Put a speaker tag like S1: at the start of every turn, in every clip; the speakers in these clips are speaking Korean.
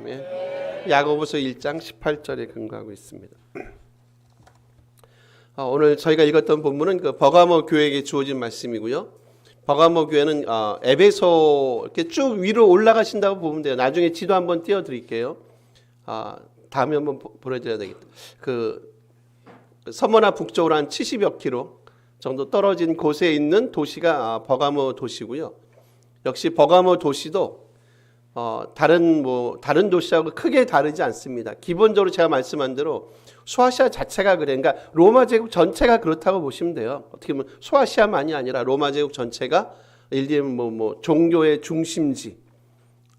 S1: 아멘. 야고보서 1장 18절에 근거하고 있습니다. 오늘 저희가 읽었던 본문은 그 버가모 교회에게 주어진 말씀이고요. 버가모 교회는 에베소 이렇게 쭉 위로 올라가신다고 보면 돼요. 나중에 지도 한번 띄워드릴게요. 다음에 한번 보내드려야 되겠다. 그 서머나 북쪽으로 한 70여 킬로 정도 떨어진 곳에 있는 도시가 버가모 도시고요. 역시 버가모 도시도 다른 도시하고 크게 다르지 않습니다. 기본적으로 제가 말씀한 대로 소아시아 자체가 그래. 그러니까 로마 제국 전체가 그렇다고 보시면 돼요. 어떻게 보면 소아시아만이 아니라 로마 제국 전체가 예를 들면 종교의 중심지,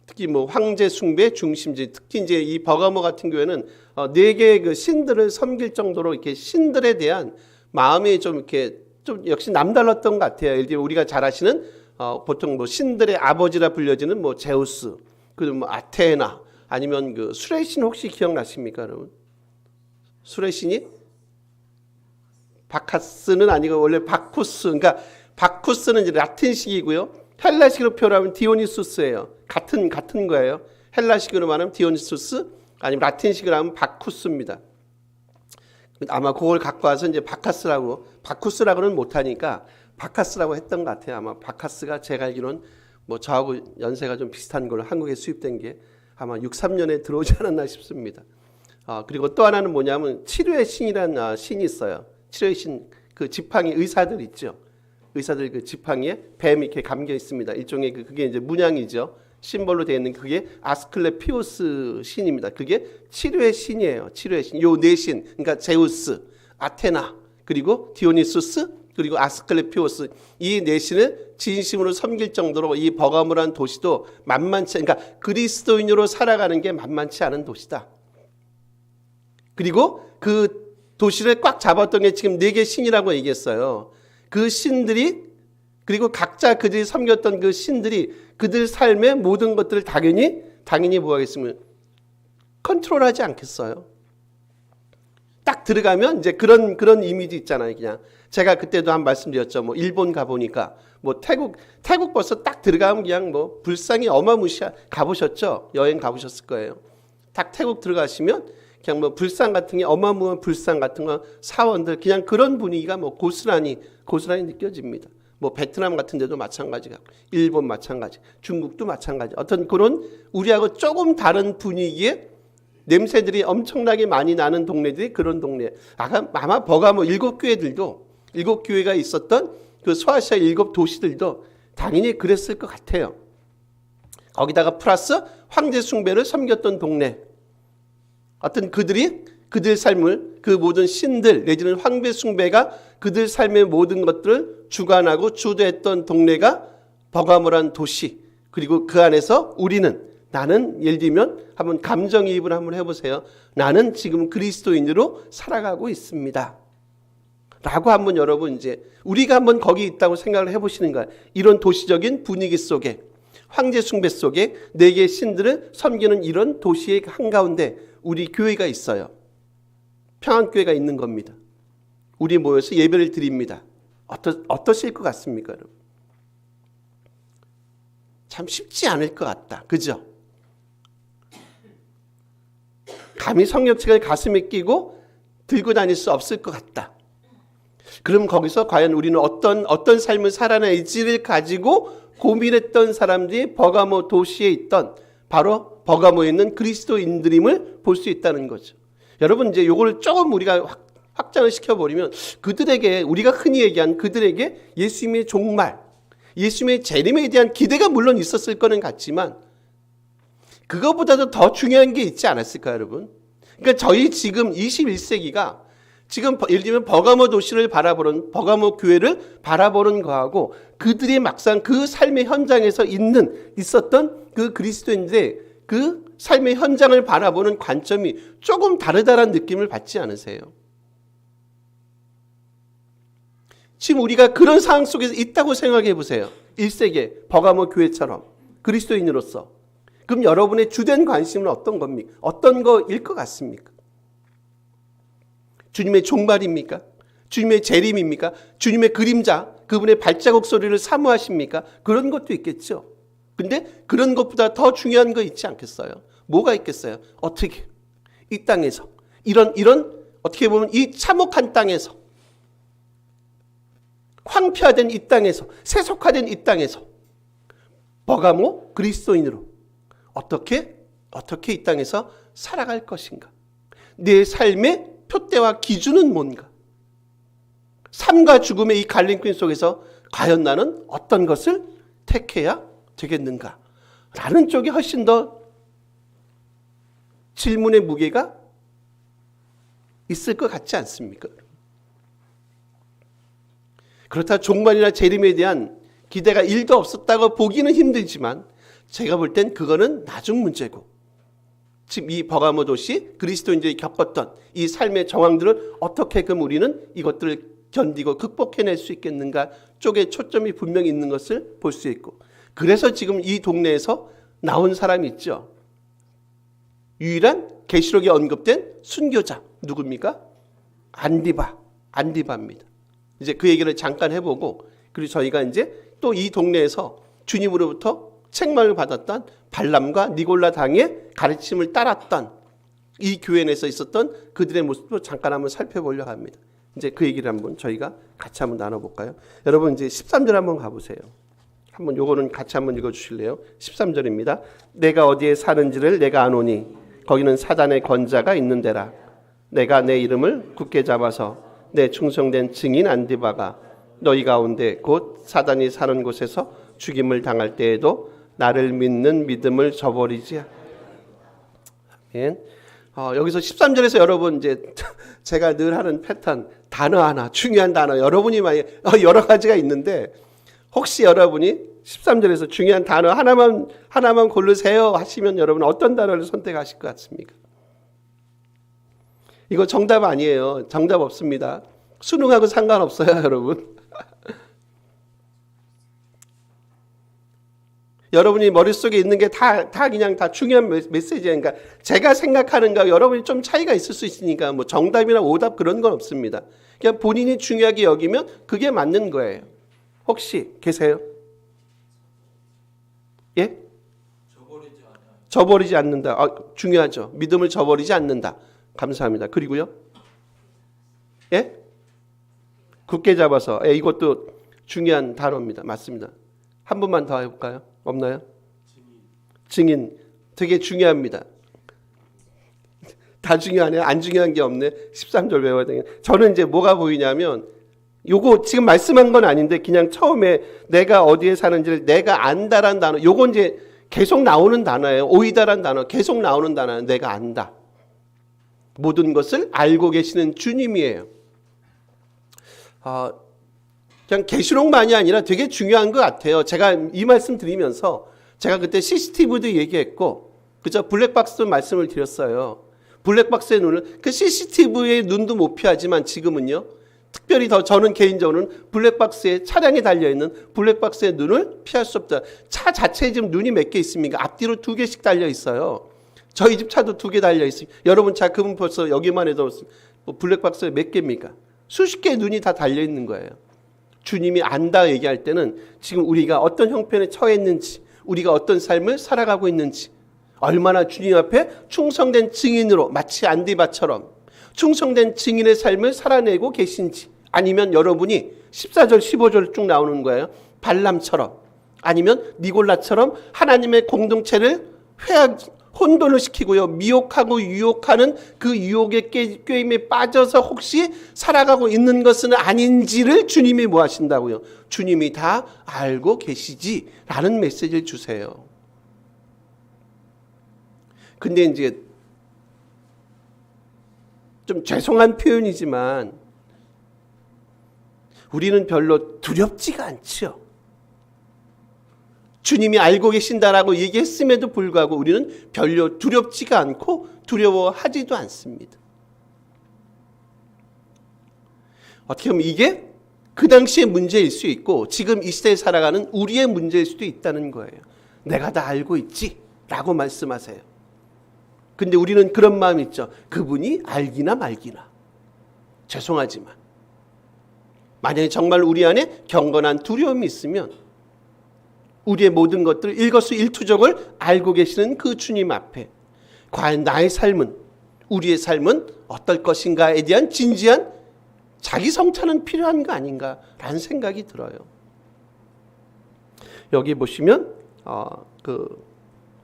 S1: 특히 황제 숭배의 중심지, 특히 이제 이 버가모 같은 교회는 네 개의 그 신들을 섬길 정도로 이렇게 신들에 대한 마음이 좀 이렇게 좀 역시 남달랐던 것 같아요. 예를 들면 우리가 잘 아시는 보통 신들의 아버지라 불려지는 제우스, 그리고 아테나, 아니면 그 수레신 혹시 기억나십니까, 여러분? 수레신이 바카스는 아니고 원래 바쿠스. 그러니까 바쿠스는 이제 라틴식이고요. 헬라식으로 표현하면 디오니수스예요. 같은 거예요. 헬라식으로 말하면 디오니수스, 아니면 라틴식으로 하면 바쿠스입니다. 아마 그걸 갖고 와서 이제 바쿠스라고는 못하니까 바카스라고 했던 것 같아요. 아마 바카스가 제가 알기로는 저하고 연세가 좀 비슷한 걸로 한국에 수입된 게 아마 63년에 들어오지 않았나 싶습니다. 그리고 또 하나는 뭐냐면 치료의 신이라는 신이 있어요. 치료의 신, 그 지팡이 의사들 있죠. 의사들 그 지팡이에 뱀이 이렇게 감겨 있습니다. 일종의 그게 이제 문양이죠. 심볼로 되어 있는 그게 아스클레피오스 신입니다. 그게 치료의 신이에요. 치료의 신. 요 네 신. 그러니까 제우스, 아테나, 그리고 디오니수스, 그리고 아스클레피오스, 이 네 신을 진심으로 섬길 정도로 이 버가모라는 도시도 그러니까 그리스도인으로 살아가는 게 만만치 않은 도시다. 그리고 그 도시를 꽉 잡았던 게 지금 네 개 신이라고 얘기했어요. 그 신들이, 그리고 각자 그들이 섬겼던 그 신들이 그들 삶의 모든 것들을 당연히 뭐 하겠으면 컨트롤하지 않겠어요. 딱 들어가면 이제 그런 이미지 있잖아요. 그냥 제가 그때도 한 말씀드렸죠. 일본 가보니까 태국 벌써 딱 들어가면 그냥 불상이 어마무시한, 가보셨죠? 여행 가보셨을 거예요. 딱 태국 들어가시면 그냥 불상 같은 게, 어마무한 불상 같은 거, 사원들, 그냥 그런 분위기가 고스란히 느껴집니다. 베트남 같은 데도 마찬가지고, 일본 마찬가지, 중국도 마찬가지. 어떤 그런 우리하고 조금 다른 분위기의 냄새들이 엄청나게 많이 나는 동네들이 그런 동네. 아마 버가모 일곱 교회가 있었던 그 소아시아 7도시들도 당연히 그랬을 것 같아요. 거기다가 플러스 황제 숭배를 섬겼던 동네. 어떤 그들 삶을, 그 모든 신들 내지는 황제 숭배가 그들 삶의 모든 것들을 주관하고 주도했던 동네가 버가모란 도시. 그리고 그 안에서 나는 예를 들면 한번 감정이입을 한번 해보세요. 나는 지금 그리스도인으로 살아가고 있습니다. 라고 한번 여러분 이제 우리가 한번 거기 있다고 생각을 해보시는 거예요. 이런 도시적인 분위기 속에, 황제 숭배 속에 네 개의 신들을 섬기는 이런 도시의 한가운데 우리 교회가 있어요. 평안교회가 있는 겁니다. 우리 모여서 예배를 드립니다. 어떠실 것 같습니까, 여러분? 참 쉽지 않을 것 같다. 그죠? 감히 성경책을 가슴에 끼고 들고 다닐 수 없을 것 같다. 그럼 거기서 과연 우리는 어떤 삶을 살아낼지를 가지고 고민했던 사람들이 버가모 도시에 있던, 바로 버가모에 있는 그리스도인들임을 볼 수 있다는 거죠. 여러분, 이제 요걸 조금 우리가 확장을 시켜버리면 그들에게, 우리가 흔히 얘기한 그들에게 예수님의 종말, 예수님의 재림에 대한 기대가 물론 있었을 거는 같지만 그거보다도 더 중요한 게 있지 않았을까요, 여러분? 그러니까 저희 지금 21세기가 지금 예를 들면 버가모 도시를 바라보는, 버가모 교회를 바라보는 거하고 그들이 막상 그 삶의 현장에서 있었던 그 그리스도인들의 그 삶의 현장을 바라보는 관점이 조금 다르다는 느낌을 받지 않으세요? 지금 우리가 그런 상황 속에서 있다고 생각해 보세요. 1세기에 버가모 교회처럼 그리스도인으로서. 그럼 여러분의 주된 관심은 어떤 겁니까? 어떤 거일 것 같습니까? 주님의 종말입니까? 주님의 재림입니까? 주님의 그림자, 그분의 발자국 소리를 사모하십니까? 그런 것도 있겠죠. 근데 그런 것보다 더 중요한 거 있지 않겠어요? 뭐가 있겠어요? 어떻게 이 땅에서 이런 어떻게 보면 이 참혹한 땅에서, 황폐화된 이 땅에서, 세속화된 이 땅에서 버가모 그리스도인으로 어떻게 이 땅에서 살아갈 것인가? 내 삶의 표대와 기준은 뭔가? 삶과 죽음의 이 갈림길 속에서 과연 나는 어떤 것을 택해야 되겠는가? 라는 쪽이 훨씬 더 질문의 무게가 있을 것 같지 않습니까? 그렇다 종말이나 재림에 대한 기대가 1도 없었다고 보기는 힘들지만 제가 볼 땐 그거는 나중 문제고, 지금 이 버가모 도시 그리스도인들이 겪었던 이 삶의 정황들을 어떻게 그럼 우리는 이것들을 견디고 극복해낼 수 있겠는가 쪽에 초점이 분명히 있는 것을 볼 수 있고, 그래서 지금 이 동네에서 나온 사람이 있죠. 유일한 계시록에 언급된 순교자 누굽니까? 안디바입니다. 이제 그 얘기를 잠깐 해보고, 그리고 저희가 이제 또 이 동네에서 주님으로부터 책망을 받았던 발람과 니골라 당의 가르침을 따랐던 이 교회 내에서 있었던 그들의 모습도 잠깐 한번 살펴보려고 합니다. 이제 그 얘기를 한번 저희가 같이 한번 나눠볼까요? 여러분 이제 13절 한번 가보세요. 한번 요거는 같이 한번 읽어주실래요? 13절입니다. 내가 어디에 사는지를 내가 아노니 거기는 사단의 권자가 있는 데라. 내가 내 이름을 굳게 잡아서 내 충성된 증인 안디바가 너희 가운데 곧 사단이 사는 곳에서 죽임을 당할 때에도 나를 믿는 믿음을 저버리지. 아멘. 여기서 13절에서 여러분 이제 제가 늘 하는 패턴, 단어 하나, 중요한 단어, 여러분이 많이 여러 가지가 있는데 혹시 여러분이 13절에서 중요한 단어 하나만 고르세요 하시면 여러분 어떤 단어를 선택하실 것 같습니까? 이거 정답 아니에요. 정답 없습니다. 수능하고 상관없어요, 여러분. 여러분이 머릿속에 있는 게 다 그냥 다 중요한 메시지예요. 그러니까 제가 생각하는 거 여러분이 좀 차이가 있을 수 있으니까 뭐 정답이나 오답 그런 건 없습니다. 그냥 본인이 중요하게 여기면 그게 맞는 거예요. 혹시 계세요? 예? 저버리지 않는다. 중요하죠. 믿음을 저버리지 않는다. 감사합니다. 그리고요? 예? 굳게 잡아서. 예, 이것도 중요한 단어입니다. 맞습니다. 한 번만 더 해볼까요? 없나요? 증인. 되게 중요합니다. 다 중요하네요. 안 중요한 게 없네. 13절 외워야 되겠네. 저는 이제 뭐가 보이냐면 요거 지금 말씀한 건 아닌데 그냥 처음에 내가 어디에 사는지를 내가 안다란 단어, 요거 이제 계속 나오는 단어예요. 오이다란 단어 계속 나오는 단어는 내가 안다. 모든 것을 알고 계시는 주님이에요. 그냥 계시록만이 아니라 되게 중요한 것 같아요. 제가 이 말씀 드리면서 제가 그때 CCTV도 얘기했고, 그죠? 블랙박스도 말씀을 드렸어요. 블랙박스의 눈을, 그 CCTV의 눈도 못 피하지만 지금은요, 특별히 더 저는 개인적으로는 블랙박스에 차량에 달려있는 블랙박스의 눈을 피할 수 없다. 차 자체에 지금 눈이 몇 개 있습니까? 앞뒤로 2개씩 달려 있어요. 저희 집 차도 2개 달려 있어요. 여러분 차 그분 벌써 여기만 해도 블랙박스에 몇 개입니까? 수십 개의 눈이 다 달려 있는 거예요. 주님이 안다 얘기할 때는 지금 우리가 어떤 형편에 처해 있는지, 우리가 어떤 삶을 살아가고 있는지, 얼마나 주님 앞에 충성된 증인으로 마치 안디바처럼 충성된 증인의 삶을 살아내고 계신지, 아니면 여러분이 14절 15절 쭉 나오는 거예요. 발람처럼 아니면 니골라처럼 하나님의 공동체를 혼돈을 시키고요, 미혹하고 유혹하는 그 유혹의 꾀임에 빠져서 혹시 살아가고 있는 것은 아닌지를 주님이 뭐 하신다고요? 주님이 다 알고 계시지라는 메시지를 주세요. 근데 이제 좀 죄송한 표현이지만 우리는 별로 두렵지가 않죠. 주님이 알고 계신다라고 얘기했음에도 불구하고 우리는 별로 두렵지가 않고 두려워하지도 않습니다. 어떻게 보면 이게 그 당시의 문제일 수 있고 지금 이 시대에 살아가는 우리의 문제일 수도 있다는 거예요. 내가 다 알고 있지 라고 말씀하세요. 근데 우리는 그런 마음이 있죠. 그분이 알기나 말기나. 죄송하지만 만약에 정말 우리 안에 경건한 두려움이 있으면 우리의 모든 것들을 일거수일투족을 알고 계시는 그 주님 앞에 과연 나의 삶은, 우리의 삶은 어떨 것인가에 대한 진지한 자기 성찰은 필요한 거 아닌가라는 생각이 들어요. 여기 보시면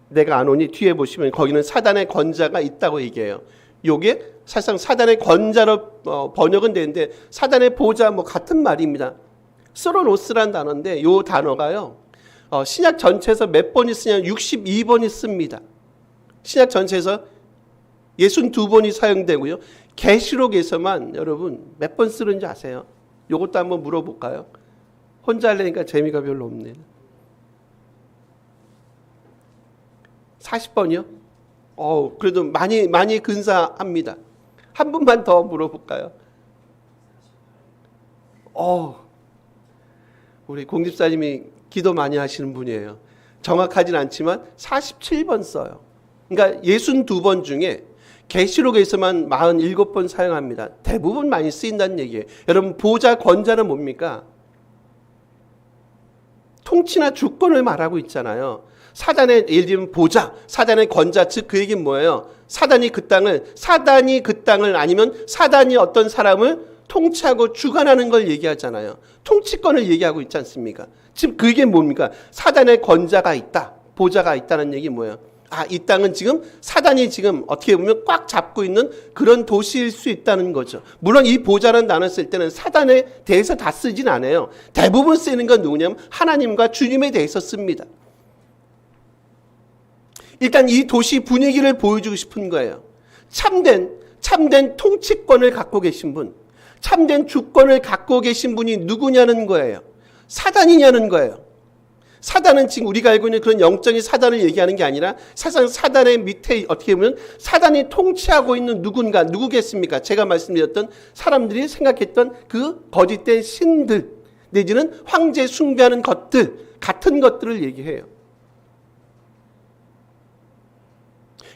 S1: 내가 안 오니 뒤에 보시면 거기는 사단의 권자가 있다고 얘기해요. 요게 사실상 사단의 권자로 번역은 되는데 사단의 보좌 같은 말입니다. 스로노스란 단어인데 요 단어가요. 신약 전체에서 몇 번이 쓰냐면 62번이 씁니다. 신약 전체에서 62번이 사용되고요. 계시록에서만 여러분 몇 번 쓰는지 아세요? 요것도 한번 물어볼까요? 혼자 하려니까 재미가 별로 없네요. 40번이요? 그래도 많이 근사합니다. 한 분만 더 물어볼까요? 우리 공집사님이 기도 많이 하시는 분이에요. 정확하진 않지만 47번 써요. 그러니까 62번 중에 계시록에서만 47번 사용합니다. 대부분 많이 쓰인다는 얘기예요. 여러분 보좌 권자는 뭡니까? 통치나 주권을 말하고 있잖아요. 사단의 예를 들면 보좌, 사단의 권자, 즉 그 얘기는 뭐예요? 사단이 그 땅을 아니면 사단이 어떤 사람을 통치하고 주관하는 걸 얘기하잖아요. 통치권을 얘기하고 있지 않습니까? 지금 그게 뭡니까? 사단의 권자가 있다, 보좌가 있다는 얘기 뭐예요? 이 땅은 지금 사단이 지금 어떻게 보면 꽉 잡고 있는 그런 도시일 수 있다는 거죠. 물론 이 보좌라는 단어 쓸 때는 사단에 대해서 다 쓰진 않아요. 대부분 쓰는 건 누구냐면 하나님과 주님에 대해서 씁니다. 일단 이 도시 분위기를 보여주고 싶은 거예요. 참된 통치권을 갖고 계신 분, 참된 주권을 갖고 계신 분이 누구냐는 거예요. 사단이냐는 거예요. 사단은 지금 우리가 알고 있는 그런 영적인 사단을 얘기하는 게 아니라 사실상 사단의 밑에 어떻게 보면 사단이 통치하고 있는 누구겠습니까? 제가 말씀드렸던 사람들이 생각했던 그 거짓된 신들 내지는 황제 숭배하는 것들 같은 것들을 얘기해요.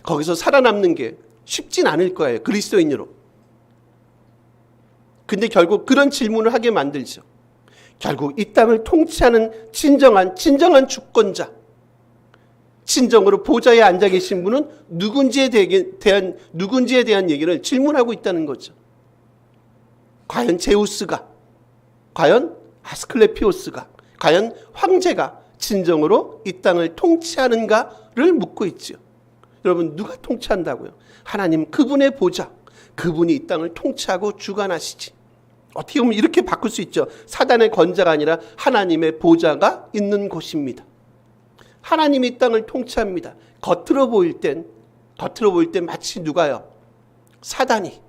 S1: 거기서 살아남는 게 쉽진 않을 거예요. 그리스도인으로. 근데 결국 그런 질문을 하게 만들죠. 결국 이 땅을 통치하는 진정한 주권자, 진정으로 보좌에 앉아 계신 분은 누군지에 대한 얘기를 질문하고 있다는 거죠. 과연 제우스가, 과연 아스클레피오스가, 과연 황제가 진정으로 이 땅을 통치하는가를 묻고 있죠. 여러분 누가 통치한다고요? 하나님 그분의 보좌, 그분이 이 땅을 통치하고 주관하시지. 어떻게 보면 이렇게 바꿀 수 있죠. 사단의 권자가 아니라 하나님의 보좌가 있는 곳입니다. 하나님이 이 땅을 통치합니다. 겉으로 보일 땐 마치 누가요? 사단이,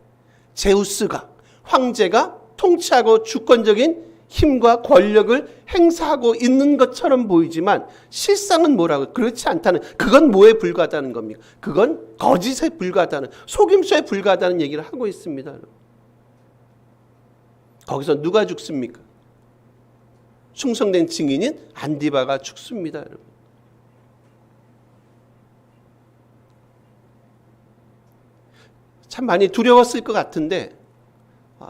S1: 제우스가, 황제가 통치하고 주권적인 힘과 권력을 행사하고 있는 것처럼 보이지만 실상은 뭐라고? 그렇지 않다는, 그건 뭐에 불과하다는 겁니까? 그건 거짓에 불과하다는, 속임수에 불과하다는 얘기를 하고 있습니다. 거기서 누가 죽습니까? 충성된 증인인 안디바가 죽습니다. 여러분. 참 많이 두려웠을 것 같은데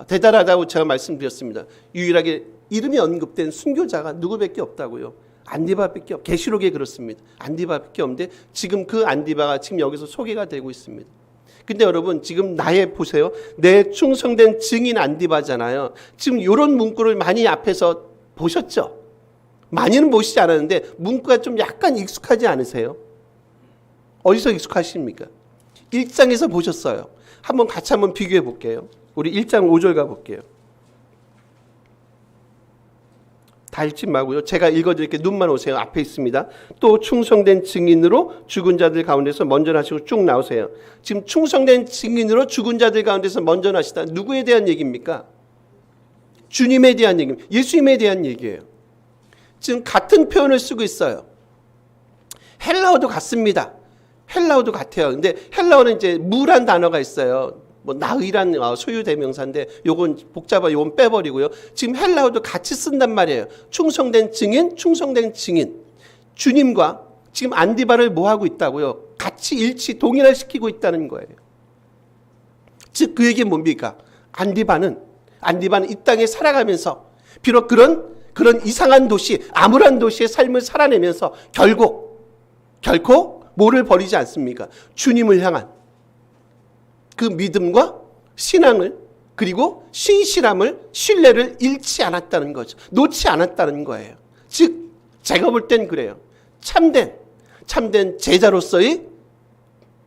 S1: 대단하다고 제가 말씀드렸습니다. 유일하게 이름이 언급된 순교자가 누구밖에 없다고요. 안디바밖에 없. 계시록에 그렇습니다. 안디바밖에 없는데 지금 그 안디바가 지금 여기서 소개가 되고 있습니다. 근데 여러분 지금 보세요. 내 충성된 증인 안디바잖아요. 지금 이런 문구를 많이 앞에서 보셨죠? 많이는 보시지 않았는데 문구가 좀 약간 익숙하지 않으세요? 어디서 익숙하십니까? 1장에서 보셨어요. 같이 한번 비교해 볼게요. 우리 1장 5절 가볼게요. 다 읽지 말고요. 제가 읽어드릴게요. 눈만 오세요. 앞에 있습니다. 또 충성된 증인으로 죽은 자들 가운데서 먼저 나시고 쭉 나오세요. 지금 충성된 증인으로 죽은 자들 가운데서 먼저 나시다. 누구에 대한 얘기입니까? 주님에 대한 얘기입니다. 예수님에 대한 얘기예요. 지금 같은 표현을 쓰고 있어요. 헬라어도 같습니다. 헬라어도 같아요. 근데 헬라어는 이제 무란 단어가 있어요. 나의란 소유 대명사인데 요건 복잡하고 요건 빼버리고요. 지금 헬라어도 같이 쓴단 말이에요. 충성된 증인. 주님과 지금 안디바를 뭐 하고 있다고요? 같이 동일화시키고 있다는 거예요. 즉 그 얘기는 뭡니까? 안디바는 이 땅에 살아가면서 비록 그런 이상한 도시, 암울한 도시의 삶을 살아내면서 결코 뭐를 버리지 않습니까? 주님을 향한 그 믿음과 신앙을, 그리고 신실함을, 신뢰를 잃지 않았다는 거죠. 놓지 않았다는 거예요. 즉 제가 볼 땐 그래요. 참된 제자로서의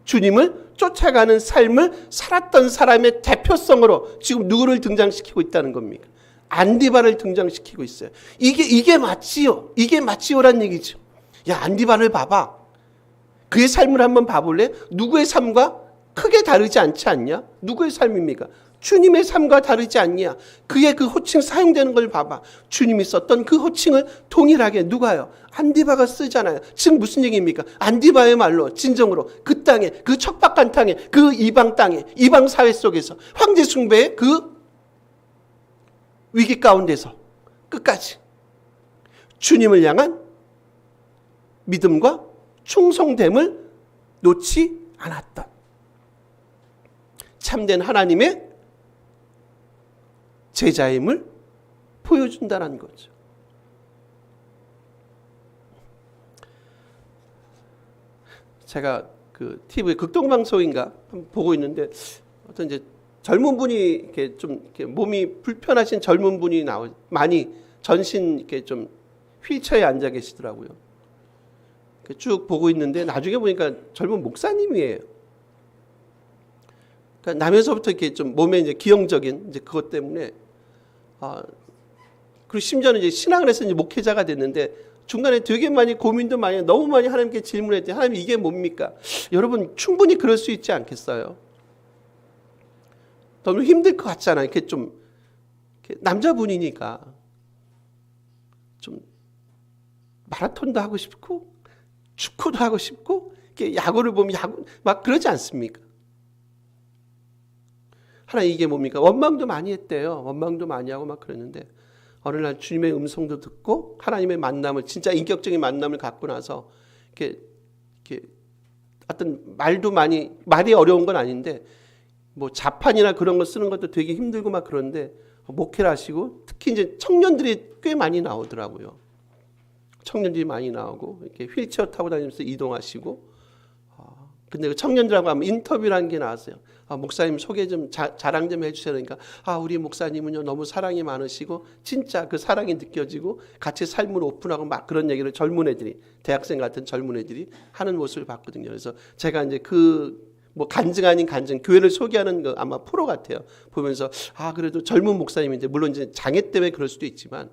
S1: 주님을 쫓아가는 삶을 살았던 사람의 대표성으로 지금 누구를 등장시키고 있다는 겁니까? 안디바를 등장시키고 있어요. 이게 맞지요. 이게 맞지요란 얘기죠. 야, 안디바를 봐봐. 그의 삶을 한번 봐볼래? 누구의 삶과 크게 다르지 않지 않냐? 누구의 삶입니까? 주님의 삶과 다르지 않냐? 그의 그 호칭 사용되는 걸 봐봐. 주님이 썼던 그 호칭을 동일하게 누가요? 안디바가 쓰잖아요. 즉 무슨 얘기입니까? 안디바의 말로 진정으로 그 땅에, 그 척박한 땅에, 그 이방 땅에, 이방 사회 속에서 황제 숭배의 그 위기 가운데서 끝까지 주님을 향한 믿음과 충성됨을 놓지 않았던 참된 하나님의 제자임을 보여준다는 거죠. 제가 그 TV 극동방송인가 보고 있는데 어떤 이제 젊은 분이 이렇게 좀 이렇게 몸이 불편하신 젊은 분이 많이 전신 이렇게 좀 휠체어에 앉아 계시더라고요. 쭉 보고 있는데 나중에 보니까 젊은 목사님이에요. 그러니까 나면서부터 이렇게 좀 몸에 이제 기형적인 이제 그것 때문에 그리고 심지어는 이제 신앙을 해서 이제 목회자가 됐는데 중간에 되게 많이 고민도 많이 너무 많이 하나님께 질문했더니 하나님 이게 뭡니까? 여러분 충분히 그럴 수 있지 않겠어요? 너무 힘들 것 같잖아요. 이렇게 좀 이렇게 남자분이니까 좀 마라톤도 하고 싶고 축구도 하고 싶고 이렇게 야구를 보면 야구 막 그러지 않습니까? 하나님 이게 뭡니까? 원망도 많이 했대요. 원망도 많이 하고 막 그랬는데 어느 날 주님의 음성도 듣고 하나님의 만남을 진짜 인격적인 만남을 갖고 나서 이렇게 어떤 말이 어려운 건 아닌데 뭐 자판이나 그런 거 쓰는 것도 되게 힘들고 막 그런데 목회를 하시고 특히 이제 청년들이 꽤 많이 나오더라고요. 청년들이 많이 나오고 이렇게 휠체어 타고 다니면서 이동하시고 근데 그 청년들하고 한번 인터뷰라는 게 나왔어요. 목사님 소개 좀 자랑 좀 해주세요. 그러니까 우리 목사님은요 너무 사랑이 많으시고 진짜 그 사랑이 느껴지고 같이 삶을 오픈하고 막 그런 얘기를 젊은 애들이 대학생 같은 젊은 애들이 하는 모습을 봤거든요. 그래서 제가 이제 그 뭐 간증 아닌 간증 교회를 소개하는 거 아마 프로 같아요. 보면서 그래도 젊은 목사님인데 물론 이제 장애 때문에 그럴 수도 있지만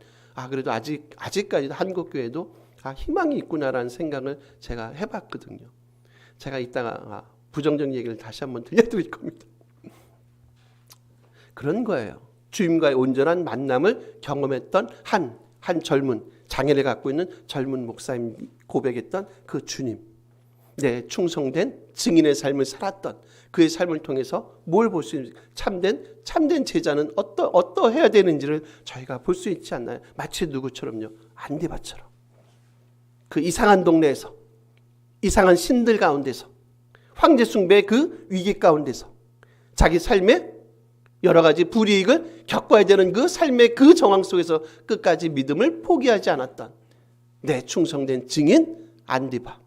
S1: 그래도 아직까지도 한국 교회도 희망이 있구나라는 생각을 제가 해봤거든요. 제가 이따가 부정적인 얘기를 다시 한번 들려드릴 겁니다. 그런 거예요. 주님과의 온전한 만남을 경험했던 한 젊은 장애를 갖고 있는 젊은 목사님 고백했던 그 주님, 내 충성된 증인의 삶을 살았던 그의 삶을 통해서 뭘 볼 수 있는지 참된 제자는 어떠해야 되는지를 저희가 볼 수 있지 않나요? 마치 누구처럼요? 안디바처럼 그 이상한 동네에서 이상한 신들 가운데서 황제 숭배의 그 위기 가운데서 자기 삶의 여러 가지 불이익을 겪어야 되는 그 삶의 그 정황 속에서 끝까지 믿음을 포기하지 않았던 내 충성된 증인 안디바.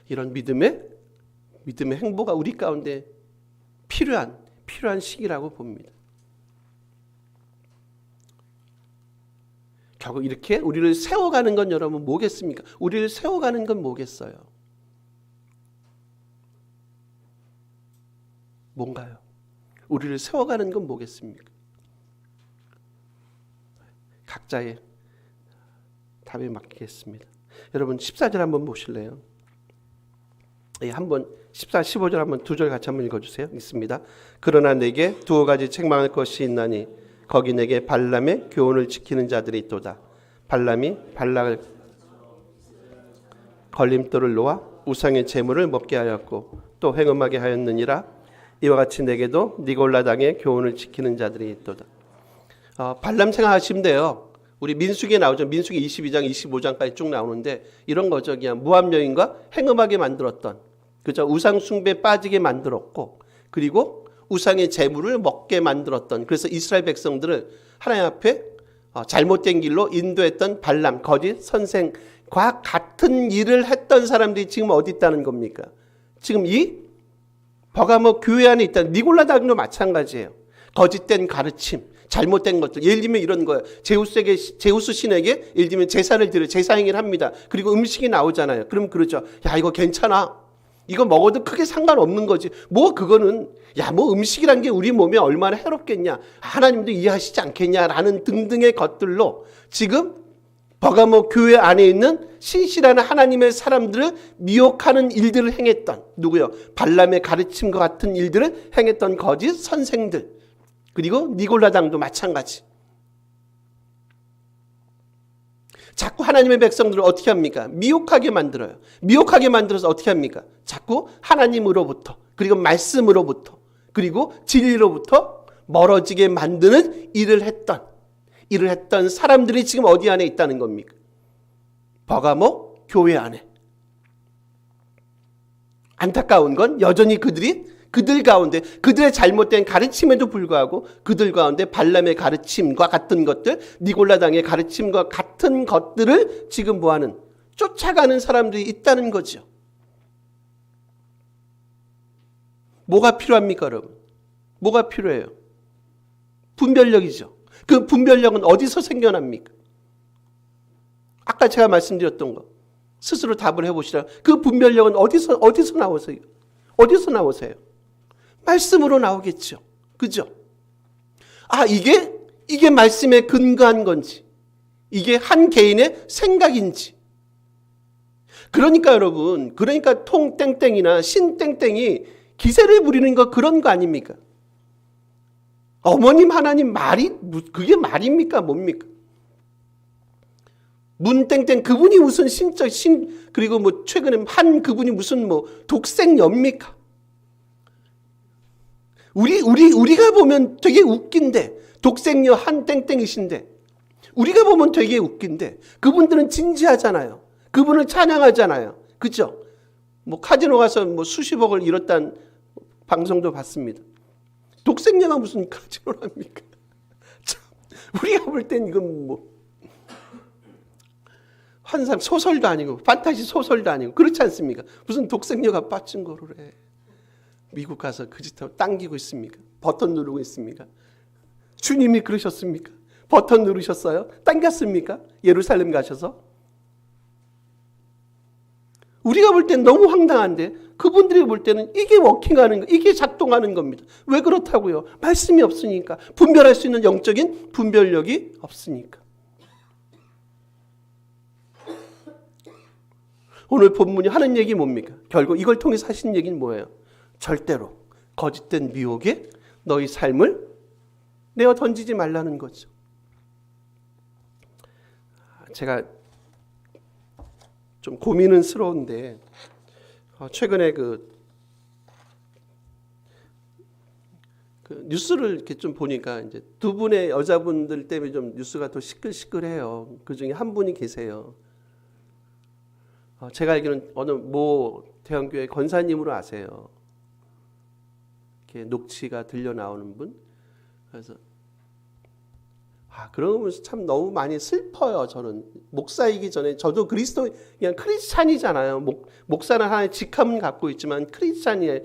S1: 이런 믿음의 행보가 우리 가운데 필요한 시기라고 봅니다. 결국 이렇게 우리를 세워가는 건 여러분 뭐겠습니까? 우리를 세워가는 건 뭐겠어요? 뭔가요? 우리를 세워가는 건 뭐겠습니까? 각자의 답에 맡기겠습니다. 여러분 14절 한번 보실래요? 한번 14, 15절 한번 두 절 같이 한번 읽어주세요. 읽습니다. 그러나 내게 두 가지 책망할 것이 있나니 거기 내게 발람의 교훈을 지키는 자들이 있도다. 발람이 발락을 걸림돌을 놓아 우상의 제물을 먹게 하였고 또 행음하게 하였느니라. 이와 같이 내게도 니골라 당의 교훈을 지키는 자들이 있도다. 발람 생각하시면 돼요. 우리 민수기에 나오죠. 민수기 22장, 25장까지 쭉 나오는데 이런 거죠. 그냥 모압 여인과 행음하게 만들었던 그죠? 우상 숭배에 빠지게 만들었고 그리고 우상의 제물을 먹게 만들었던 그래서 이스라엘 백성들을 하나님 앞에 잘못된 길로 인도했던 발람, 거짓 선생과 같은 일을 했던 사람들이 지금 어디 있다는 겁니까? 지금 이 버가모 교회 안에 있다는 니골라 당도 마찬가지예요. 거짓된 가르침, 잘못된 것들. 예를 들면 이런 거예요. 제우스 신에게 예를 들면 제사를 드려 제사행위를 합니다. 그리고 음식이 나오잖아요. 그럼 그러죠. 야, 이거 괜찮아. 이거 먹어도 크게 상관없는 거지. 뭐 그거는 뭐 음식이란 게 우리 몸에 얼마나 해롭겠냐. 하나님도 이해하시지 않겠냐라는 등등의 것들로 지금 버가모 교회 안에 있는 신실한 하나님의 사람들을 미혹하는 일들을 행했던 누구요? 발람의 가르침과 같은 일들을 행했던 거짓 선생들. 그리고 니골라 당도 마찬가지. 자꾸 하나님의 백성들을 어떻게 합니까? 미혹하게 만들어요. 미혹하게 만들어서 어떻게 합니까? 자꾸 하나님으로부터, 그리고 말씀으로부터, 그리고 진리로부터 멀어지게 만드는 일을 했던 사람들이 지금 어디 안에 있다는 겁니까? 버가모 교회 안에. 안타까운 건 여전히 그들 가운데 그들의 잘못된 가르침에도 불구하고 그들 가운데 발람의 가르침과 같은 것들, 니골라 당의 가르침과 같은 것들을 지금 뭐하는? 쫓아가는 사람들이 있다는 거죠. 뭐가 필요합니까, 여러분? 뭐가 필요해요? 분별력이죠. 그 분별력은 어디서 생겨납니까? 아까 제가 말씀드렸던 거 스스로 답을 해보시라. 그 분별력은 어디서 나오세요? 어디서 나오세요? 말씀으로 나오겠죠. 그죠? 이게 말씀에 근거한 건지, 이게 한 개인의 생각인지. 그러니까 여러분, 통땡땡이나 신땡땡이 기세를 부리는 거 그런 거 아닙니까? 어머님 하나님 말이, 그게 말입니까? 뭡니까? 문땡땡 그분이 무슨 그리고 최근에 그분이 무슨 독생녀입니까? 우리가 보면 되게 웃긴데, 독생녀 한 땡땡이신데, 우리가 보면 되게 웃긴데, 그분들은 진지하잖아요. 그분을 찬양하잖아요. 그죠? 카지노 가서 수십억을 잃었다는 방송도 봤습니다. 독생녀가 무슨 카지노랍니까? 참, 우리가 볼 땐 이건 환상 소설도 아니고, 판타지 소설도 아니고, 그렇지 않습니까? 무슨 독생녀가 빠진 거를 해. 미국 가서 그 짓하고 당기고 있습니까? 버튼 누르고 있습니까? 주님이 그러셨습니까? 버튼 누르셨어요? 당겼습니까? 예루살렘 가셔서? 우리가 볼 땐 너무 황당한데 그분들이 볼 때는 이게 워킹하는 거, 이게 작동하는 겁니다. 왜 그렇다고요? 말씀이 없으니까. 분별할 수 있는 영적인 분별력이 없으니까. 오늘 본문이 하는 얘기 뭡니까? 결국 이걸 통해서 하신 얘기는 뭐예요? 절대로 거짓된 미혹에 너희 삶을 내어 던지지 말라는 거죠. 제가 좀 고민은 스러운데 최근에 그 뉴스를 이렇게 좀 보니까 이제 두 분의 여자분들 때문에 좀 뉴스가 더 시끌시끌해요. 그 중에 한 분이 계세요. 제가 알기로는 어느 모 대형교회 권사님으로 아세요. 이렇게 녹취가 들려 나오는 분. 그래서 그러면서 참 너무 많이 슬퍼요. 저는 목사이기 전에 저도 그냥 크리스찬이잖아요. 목사는 하나의 직함은 갖고 있지만 크리스찬이에요.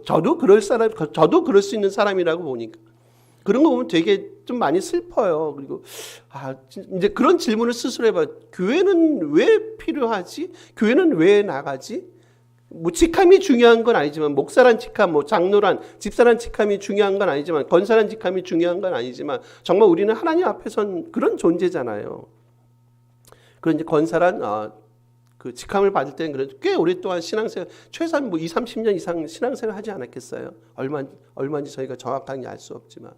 S1: 저도 그럴 수 있는 사람이라고 보니까 그런 거 보면 되게 좀 많이 슬퍼요. 그리고 이제 그런 질문을 스스로 해봐. 교회는 왜 필요하지? 교회는 왜 나가지? 직함이 중요한 건 아니지만, 목사란 직함, 장로란, 집사란 직함이 중요한 건 아니지만, 권사란 직함이 중요한 건 아니지만, 정말 우리는 하나님 앞에선 그런 존재잖아요. 그런 이제 권사란 그 직함을 받을 때는 그래도 꽤 오랫동안 신앙생활, 최소한 20, 30년 이상 신앙생활 하지 않았겠어요? 얼마인지 저희가 정확하게 알 수 없지만.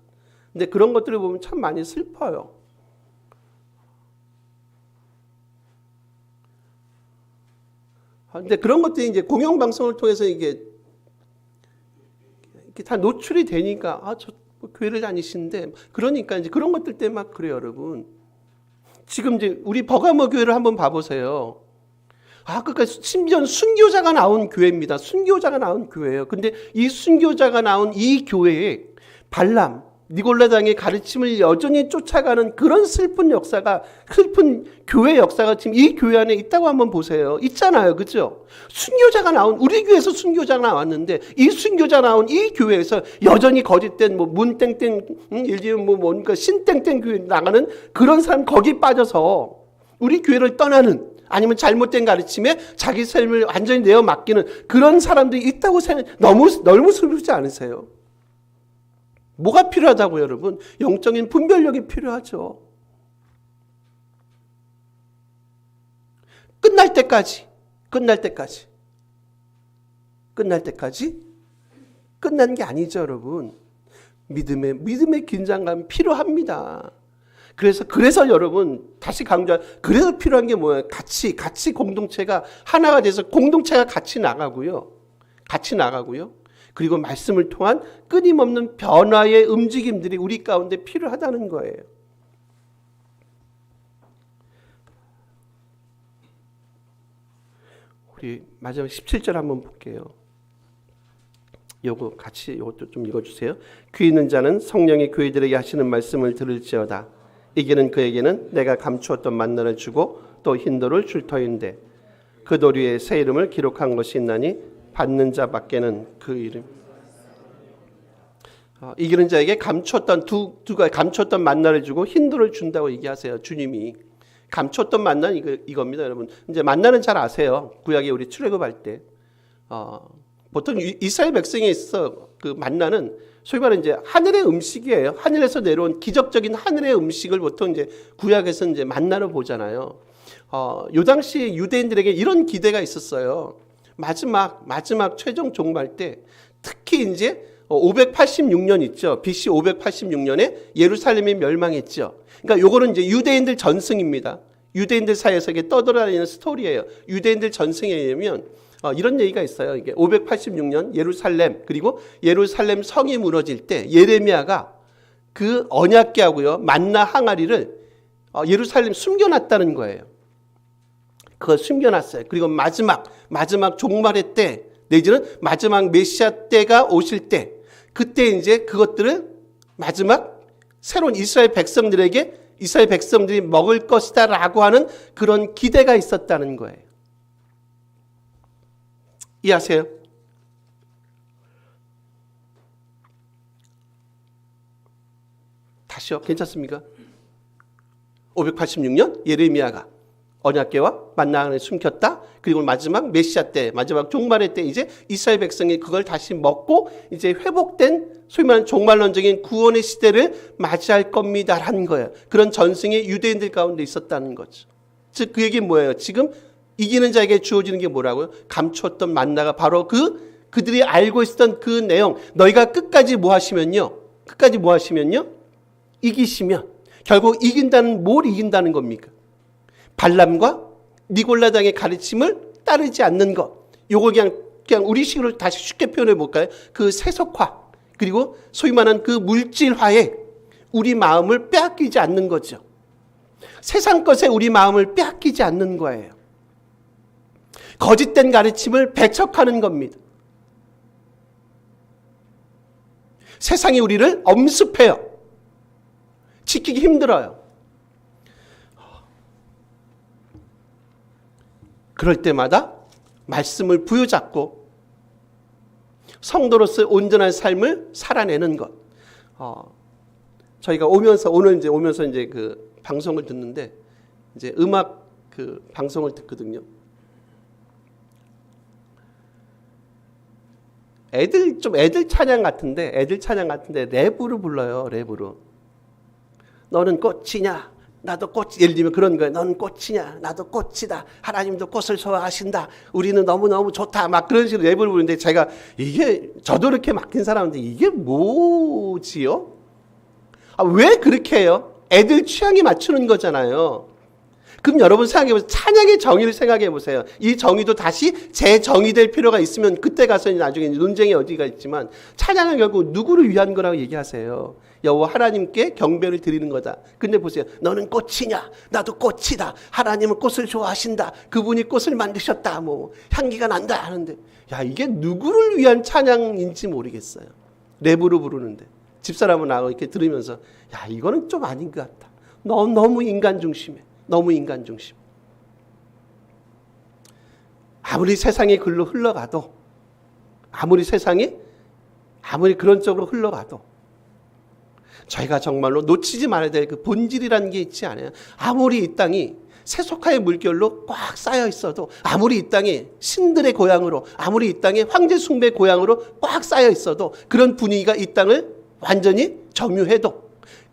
S1: 근데 그런 것들을 보면 참 많이 슬퍼요. 근데 그런 것들이 이제 공영방송을 통해서 이게 다 노출이 되니까, 저 교회를 다니시는데, 그러니까 이제 그런 것들 때문에 막 그래요, 여러분. 지금 이제 우리 버가모 교회를 한번 봐보세요. 그러니까 심지어 순교자가 나온 교회입니다. 순교자가 나온 교회예요. 근데 이 순교자가 나온 이 교회에 발람, 니골라당의 가르침을 여전히 쫓아가는 그런 슬픈 교회 역사가 지금 이 교회 안에 있다고 한번 보세요. 있잖아요. 그죠? 순교자가 나온, 우리 교회에서 순교자가 나왔는데, 이 순교자 나온 이 교회에서 여전히 거짓된 문땡땡, 예를 들면 뭔가 신땡땡 교회 나가는 그런 사람 거기 빠져서 우리 교회를 떠나는, 아니면 잘못된 가르침에 자기 삶을 완전히 내어 맡기는 그런 사람들이 있다고 생각, 너무 슬프지 않으세요? 뭐가 필요하다고요, 여러분? 영적인 분별력이 필요하죠. 끝날 때까지 끝난 게 아니죠, 여러분. 믿음의 긴장감이 필요합니다. 그래서 여러분, 다시 그래서 필요한 게 뭐예요? 같이 공동체가 하나가 돼서 공동체가 같이 나가고요. 그리고 말씀을 통한 끊임없는 변화의 움직임들이 우리 가운데 필요하다는 거예요. 우리 마지막 17절 한번 볼게요. 이것도 좀 읽어주세요. 귀 있는 자는 성령이 교회들에게 하시는 말씀을 들을지어다. 이기는 그에게는 내가 감추었던 만나를 주고 또 흰돌을 줄 터인데 그 돌 위에 새 이름을 기록한 것이 있나니 받는 자밖에는 그 이름. 이기는 자에게 감추었던 감추었던 만나를 주고 흰돌을 준다고 얘기하세요. 주님이 감추었던 만나는 이겁니다, 여러분. 이제 만나는 잘 아세요. 구약에 우리 출애굽할 때 보통 이스라엘 백성에 있어 그 만나는 소위 말하는 이제 하늘의 음식이에요. 하늘에서 내려온 기적적인 하늘의 음식을 보통 이제 구약에서 이제 만나로 보잖아요. 요 당시 유대인들에게 이런 기대가 있었어요. 마지막 최종 종말 때 특히 이제 586년 있죠. BC 586년에 예루살렘이 멸망했죠. 그러니까 요거는 이제 유대인들 전승입니다. 유대인들 사이에서 이게 떠돌아다니는 스토리예요. 유대인들 전승에 의하면 이런 얘기가 있어요. 이게 586년 예루살렘, 그리고 예루살렘 성이 무너질 때 예레미야가 그 언약궤하고요 만나 항아리를 예루살렘 숨겨놨다는 거예요. 그걸 숨겨놨어요. 그리고 마지막 종말의 때 내지는 마지막 메시아 때가 오실 때 그때 이제 그것들을 마지막 새로운 이스라엘 백성들이 먹을 것이다라고 하는 그런 기대가 있었다는 거예요. 이해하세요? 다시요. 괜찮습니까? 586년 예레미야가 언약궤와 만나 안에 숨겼다. 그리고 마지막 메시아 때, 마지막 종말의 때 이제 이스라엘 백성이 그걸 다시 먹고 이제 회복된 소위 말하는 종말론적인 구원의 시대를 맞이할 겁니다라는 거예요. 그런 전승이 유대인들 가운데 있었다는 거죠. 즉 그 얘기는 뭐예요? 지금 이기는 자에게 주어지는 게 뭐라고요? 감추었던 만나가 바로 그들이 알고 있었던 그 내용. 너희가 끝까지 뭐 하시면요? 이기시면 결국 뭘 이긴다는 겁니까? 발람과 니골라당의 가르침을 따르지 않는 것. 요걸 그냥 우리식으로 다시 쉽게 표현해 볼까요? 그 세속화 그리고 소위 말하는 그 물질화에 우리 마음을 빼앗기지 않는 거죠. 세상 것에 우리 마음을 빼앗기지 않는 거예요. 거짓된 가르침을 배척하는 겁니다. 세상이 우리를 엄습해요. 지키기 힘들어요. 그럴 때마다 말씀을 부여잡고 성도로서 온전한 삶을 살아내는 것. 저희가 오면서 이제 그 방송을 듣는데 이제 음악 그 방송을 듣거든요. 애들 찬양 같은데 랩으로 불러요. 랩으로. 너는 꽃이냐? 나도 꽃. 예를 들면 그런 거예요. 너는 꽃이냐? 나도 꽃이다. 하나님도 꽃을 좋아하신다. 우리는 너무너무 좋다. 막 그런 식으로 랩을 부르는데 제가 저도 이렇게 맡긴 사람인데 이게 뭐지요? 왜 그렇게 해요? 애들 취향에 맞추는 거잖아요. 그럼 여러분 생각해보세요. 찬양의 정의를 생각해보세요. 이 정의도 다시 재정의될 필요가 있으면 그때 가서 나중에 논쟁의 여지가 있지만 찬양은 결국 누구를 위한 거라고 얘기하세요. 여호와 하나님께 경배를 드리는 거다. 근데 보세요. 너는 꽃이냐? 나도 꽃이다. 하나님은 꽃을 좋아하신다. 그분이 꽃을 만드셨다. 향기가 난다 하는데 이게 누구를 위한 찬양인지 모르겠어요. 랩으로 부르는데. 집사람은 나하고 이렇게 들으면서 야 이거는 좀 아닌 것 같다. 너무 인간 중심해. 너무 인간 중심. 아무리 세상이 글로 흘러가도 아무리 세상이 아무리 그런 쪽으로 흘러가도 저희가 정말로 놓치지 말아야 될 그 본질이라는 게 있지 않아요. 아무리 이 땅이 세속화의 물결로 꽉 쌓여 있어도 아무리 이 땅이 신들의 고향으로 아무리 이 땅이 황제 숭배 고향으로 꽉 쌓여 있어도 그런 분위기가 이 땅을 완전히 점유해도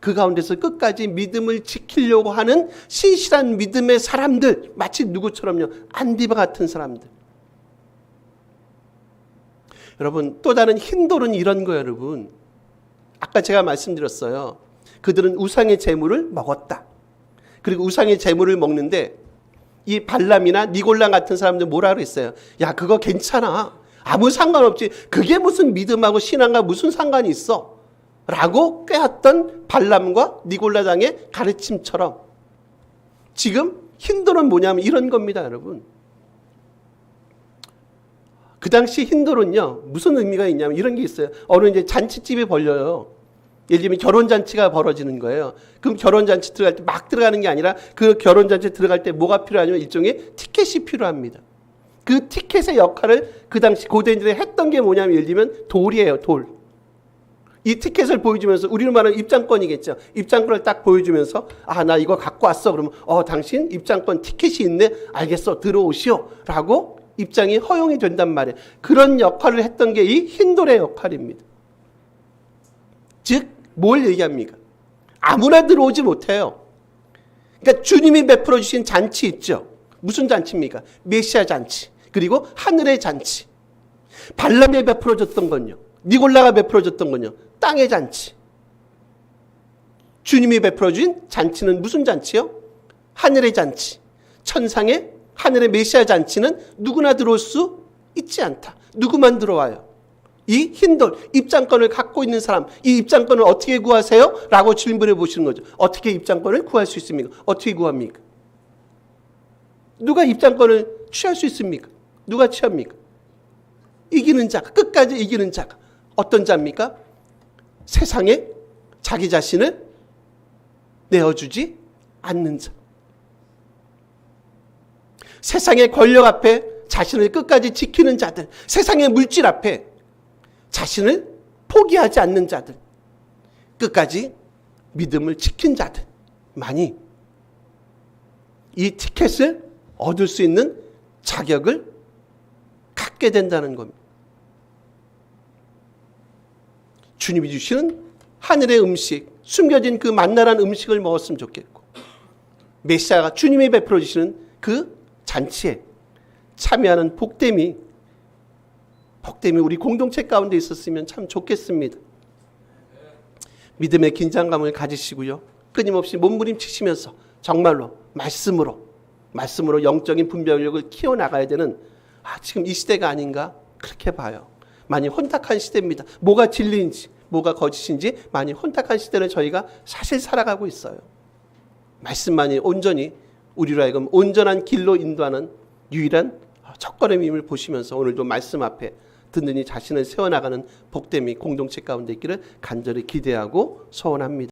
S1: 그 가운데서 끝까지 믿음을 지키려고 하는 신실한 믿음의 사람들 마치 누구처럼요. 안디바 같은 사람들. 여러분 또 다른 힌돌은 이런 거예요. 여러분 아까 제가 말씀드렸어요. 그들은 우상의 제물을 먹었다. 그리고 우상의 제물을 먹는데 이 발람이나 니골랑 같은 사람들 뭐라 그랬어요? 야 그거 괜찮아. 아무 상관없지. 그게 무슨 믿음하고 신앙과 무슨 상관이 있어? 라고 꾀했던 발람과 니골라당의 가르침처럼 지금 힌돌은 뭐냐면 이런 겁니다. 여러분. 그 당시 힌돌은요 무슨 의미가 있냐면 이런 게 있어요. 어느 이제 잔치집이 벌려요. 예를 들면 결혼잔치가 벌어지는 거예요. 그럼 결혼잔치 들어갈 때 막 들어가는 게 아니라 그 결혼잔치 들어갈 때 뭐가 필요하냐면 일종의 티켓이 필요합니다. 그 티켓의 역할을 그 당시 고대인들이 했던 게 뭐냐면 예를 들면 돌이에요. 돌. 이 티켓을 보여주면서 우리는 말하는 입장권이겠죠. 입장권을 딱 보여주면서 아 나 이거 갖고 왔어. 그러면 당신 입장권 티켓이 있네. 알겠어. 들어오시오. 라고 입장이 허용이 된단 말이에요. 그런 역할을 했던 게 이 힌돌의 역할입니다. 즉 뭘 얘기합니까? 아무나 들어오지 못해요. 그러니까 주님이 베풀어 주신 잔치 있죠. 무슨 잔치입니까? 메시아 잔치. 그리고 하늘의 잔치. 발람이 베풀어 줬던 건요. 니골라가 베풀어 줬던 건요. 땅의 잔치. 주님이 베풀어 주신 잔치는 무슨 잔치요? 하늘의 잔치. 천상의 하늘의 메시아 잔치는 누구나 들어올 수 있지 않다. 누구만 들어와요. 이 힌돌 입장권을 갖고 있는 사람 이 입장권을 어떻게 구하세요? 라고 질문해 보시는 거죠. 어떻게 입장권을 구할 수 있습니까? 어떻게 구합니까? 누가 입장권을 취할 수 있습니까? 누가 취합니까? 이기는 자가 끝까지 이기는 자가 어떤 자입니까? 세상에 자기 자신을 내어주지 않는 자. 세상의 권력 앞에 자신을 끝까지 지키는 자들. 세상의 물질 앞에 자신을 포기하지 않는 자들. 끝까지 믿음을 지킨 자들만이 이 티켓을 얻을 수 있는 자격을 갖게 된다는 겁니다. 주님이 주시는 하늘의 음식, 숨겨진 그 만나란 음식을 먹었으면 좋겠고 메시아가 주님이 베풀어 주시는 그 잔치에 참여하는 복됨이 우리 공동체 가운데 있었으면 참 좋겠습니다. 믿음의 긴장감을 가지시고요. 끊임없이 몸부림치시면서 정말로 말씀으로 영적인 분별력을 키워나가야 되는 지금 이 시대가 아닌가 그렇게 봐요. 많이 혼탁한 시대입니다. 뭐가 진리인지 뭐가 거짓인지 많이 혼탁한 시대를 저희가 사실 살아가고 있어요. 말씀만이 온전히 우리로 하여금 온전한 길로 인도하는 유일한 첫걸음임을 보시면서 오늘도 말씀 앞에 듣는 이 자신을 세워나가는 복됨이 공동체 가운데 있기를 간절히 기대하고 소원합니다.